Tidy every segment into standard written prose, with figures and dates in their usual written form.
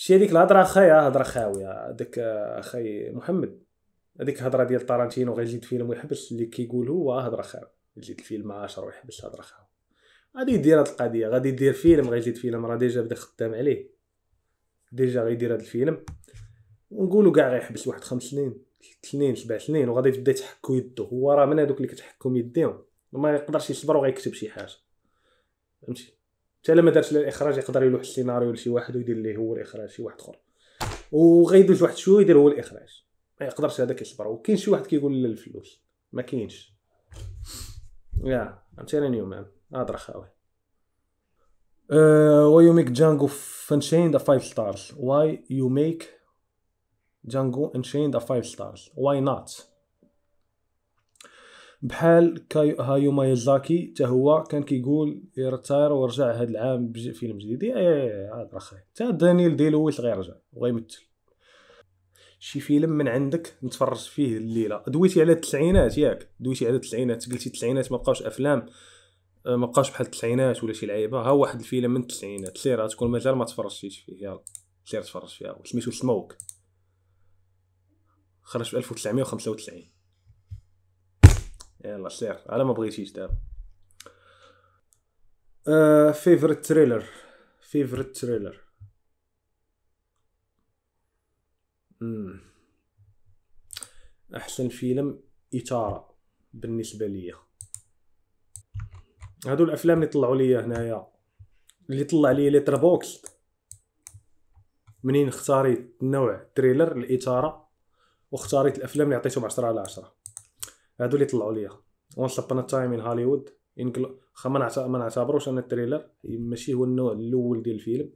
شي هذيك الهضره اخايا، هضره خاويه هذاك اخاي محمد، هذيك الهضره ديال طارانتينو غير يجيد فيلم ويحبس اللي كيقول هو هضره خاويه، يجيد الفيلم 10 ويحبس هضره خاويه. غادي يدير هاد القضيه، غادي يدير فيلم، غيجيد فيلم راه ديجا بدا خدام عليه، ديجا غيدير هاد الفيلم ونقولوا كاع غيحبس واحد 5 سنين 6 سنين 7 سنين، وغادي تبدا تحكو يدو. هو راه من هذوك اللي كتحكم يديهم وما يقدرش يصبر وغيكتب شي حاجه، فهمتي؟ حتى الا ما دارش الاخراج يقدر يلوح السيناريو لشي واحد ويدير ليه هو الاخراج شي واحد اخر، وغيدوز واحد شويه يدير هو الاخراج. ما يقدرش هذاك يصبر. وكاين شي واحد كيقول لا الفلوس ما كاينش. يا I'm telling you man، هضره خاوي. why you make Django Unchained a 5 stars? Why you make Django Unchained a 5 stars? Why not؟ بحال هايو مايازاكي حتى هو كان كيقول يرتاير ورجع هاد العام بفيلم جديد. هاد اخي حتى دانيال دي لويس غيرجع وغيمثل شي فيلم من عندك نتفرج فيه الليله. دويتي على التسعينات ياك، دويتي على التسعينات، قلتي التسعينات ما بقاوش افلام، ما بقاوش بحال التسعينات ولا شي لعيبه. ها واحد الفيلم من التسعينات سير تكون مازال ما تفرجتيش فيه، يلا سير تفرج فيها. سميتو سموك، خرج في 1995. يلا سير على ما بغيتيش دابا. فيفرت تريلر، فيفرت تريلر. احسن فيلم اثاره بالنسبه ليا. هادو الافلام اللي طلعوا ليا هنايا، اللي طلع لي ليتر بوكس منين اختاريت نوع تريلر الاثاره واختاريت الافلام اللي عطيتهم 10 على 10. هادو اللي طلعوا ليا. وانس ابان تايم ان هوليوود ما نعتبروش ان التريلر ماشي هو النوع الاول ديال الفيلم.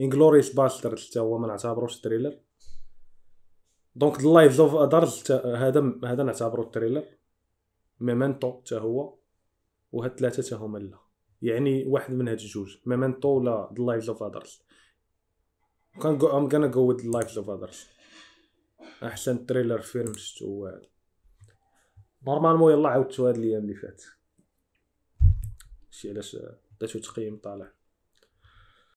انغلوريوس باسترد حتى هو ما نعتبروش تريلر. دونك ذا لايفز اوف اذرز هذا نعتبرو التريلر. ميمنتو حتى هو، وهاد ثلاثه حتى هما لا، يعني واحد من هاد الجوج ميمنتو ولا ذا لايفز اوف اذرز. كان ام غانا جو وذ ذا لايفز اوف اذرز. احسن تريلر فيلم شفتو نورمالمون. يلا عاودتو هاد الايام اللي فات، شي علاش داتو تقييم طالع.